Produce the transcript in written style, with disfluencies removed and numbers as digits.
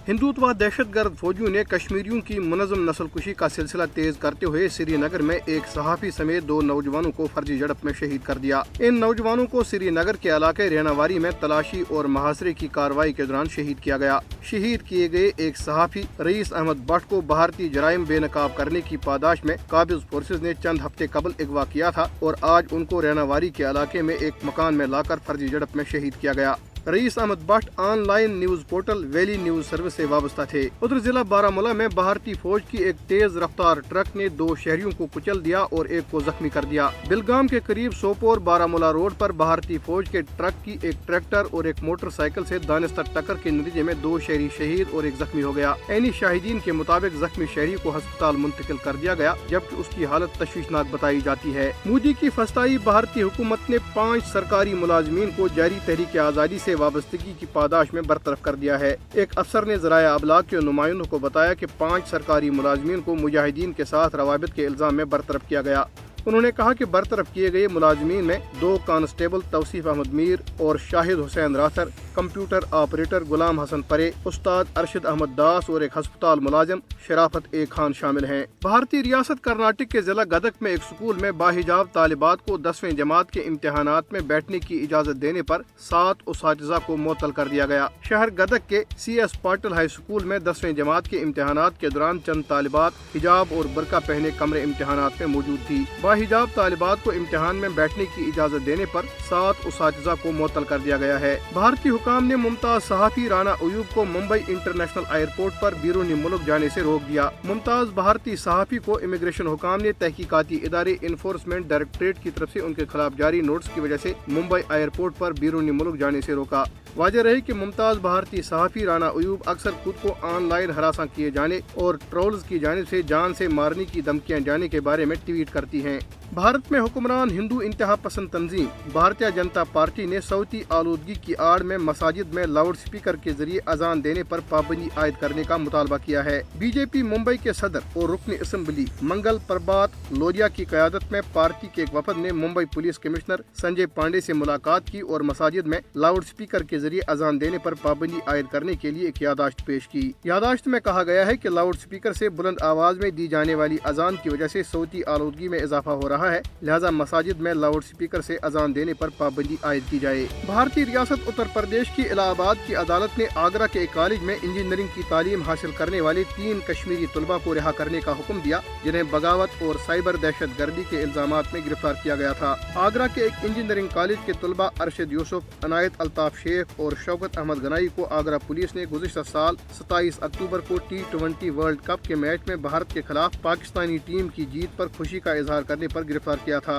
ہندوتوا دہشت گرد فوجیوں نے کشمیریوں کی منظم نسل کشی کا سلسلہ تیز کرتے ہوئے سری نگر میں ایک صحافی سمیت 2 نوجوانوں کو فرضی جھڑپ میں شہید کر دیا۔ ان نوجوانوں کو سری نگر کے علاقے ریناواری میں تلاشی اور محاصرے کی کارروائی کے دوران شہید کیا گیا۔ شہید کیے گئے ایک صحافی رئیس احمد بٹ کو بھارتی جرائم بے نقاب کرنے کی پاداش میں قابض فورسز نے چند ہفتے قبل اغوا کیا تھا اور آج ان کو ریناواری کے علاقے میں ایک مکان میں لا کر فرضی جھڑپ میں شہید کیا گیا۔ Raees Ahmad Butt online news portal Valley News Service سے وابستہ تھے۔ ادھر ضلع بارامولہ میں بھارتی فوج کی ایک تیز رفتار ٹرک نے 2 شہریوں کو کچل دیا اور ایک کو زخمی کر دیا۔ بلگام کے قریب سوپور بارامولہ روڈ پر بھارتی فوج کے ٹرک کی ایک ٹریکٹر اور ایک موٹر سائیکل سے دانستہ ٹکر کے نتیجے میں 2 شہری شہید اور ایک زخمی ہو گیا۔ عینی شاہدین کے مطابق زخمی شہری کو ہسپتال منتقل کر دیا گیا جبکہ اس کی حالت تشویشناک بتائی جاتی ہے۔ مودی کی فسطائی بھارتی حکومت نے 5 سرکاری ملازمین کو جاری تحریک آزادی سے وابستگی کی پاداش میں برطرف کر دیا ہے۔ ایک افسر نے ذرائع ابلاغ کے نمائندوں کو بتایا کہ 5 سرکاری ملازمین کو مجاہدین کے ساتھ روابط کے الزام میں برطرف کیا گیا۔ انہوں نے کہا کہ برطرف کیے گئے ملازمین میں 2 کانسٹیبل توصیف احمد میر اور شاہد حسین راتھر، کمپیوٹر آپریٹر غلام حسن پرے، استاد ارشد احمد داس اور ایک ہسپتال ملازم شرافت اے خان شامل ہیں۔ بھارتی ریاست کرناٹک کے ضلع گدک میں ایک سکول میں باحجاب طالبات کو 10ویں جماعت کے امتحانات میں بیٹھنے کی اجازت دینے پر 7 اساتذہ کو معطل کر دیا گیا۔ شہر گدک کے C S Patil high school میں 10ویں جماعت کے امتحانات کے دوران چند طالبات حجاب اور برقع پہنے کمرے امتحانات میں موجود تھی۔ باحجاب طالبات کو امتحان میں بیٹھنے کی اجازت دینے پر 7 اساتذہ کو معطل کر دیا گیا ہے۔ بھارتی حکام نے ممتاز صحافی رانا ایوب کو ممبئی انٹرنیشنل ایئرپورٹ پر بیرونی ملک جانے سے روک دیا۔ ممتاز بھارتی صحافی کو امیگریشن حکام نے تحقیقاتی ادارے انفورسمنٹ ڈائریکٹوریٹ کی طرف سے ان کے خلاف جاری نوٹس کی وجہ سے ممبئی ایئرپورٹ پر بیرونی ملک جانے سے روکا۔ واضح رہے کہ ممتاز بھارتی صحافی رانا ایوب اکثر خود کو آن لائن ہراساں کیے جانے اور ٹرولز کی جانب سے جان سے مارنے کی دھمکیاں جانے کے بارے میں ٹویٹ کرتی ہیں۔ بھارت میں حکمران ہندو انتہا پسند تنظیم بھارتیہ جنتا پارٹی نے صوتی آلودگی کی آڑ میں مساجد میں لاؤڈ سپیکر کے ذریعے اذان دینے پر پابندی عائد کرنے کا مطالبہ کیا ہے۔ بی جے پی ممبئی کے صدر اور رکن اسمبلی منگل پربات لوریا کی قیادت میں پارٹی کے ایک وفد نے ممبئی پولیس کمشنر سنجے پانڈے سے ملاقات کی اور مساجد میں لاؤڈ سپیکر کے ذریعے اذان دینے پر پابندی عائد کرنے کے لیے ایک یادداشت پیش کی۔ یادداشت میں کہا گیا ہے کہ لاؤڈ سپیکر سے بلند آواز میں دی جانے والی اذان کی وجہ سے صوتی آلودگی میں اضافہ ہو رہا ہے، لہذا مساجد میں لاؤڈ سپیکر سے اذان دینے پر پابندی عائد کی جائے۔ بھارتی ریاست اتر پردیش کی الہ آباد کی عدالت نے آگرہ کے ایک کالج میں انجینئرنگ کی تعلیم حاصل کرنے والے 3 کشمیری طلباء کو رہا کرنے کا حکم دیا جنہیں بغاوت اور سائبر دہشت گردی کے الزامات میں گرفتار کیا گیا تھا۔ آگرہ کے ایک انجینئرنگ کالج کے طلباء ارشد یوسف، عنایت الطاف شیخ اور شوکت احمد گنائی کو آگرہ پولیس نے گزشتہ سال 27 اکتوبر کو T20 ورلڈ کپ کے میچ میں بھارت کے خلاف پاکستانی ٹیم کی جیت پر خوشی کا اظہار کرنے پر گرفتار کیا تھا۔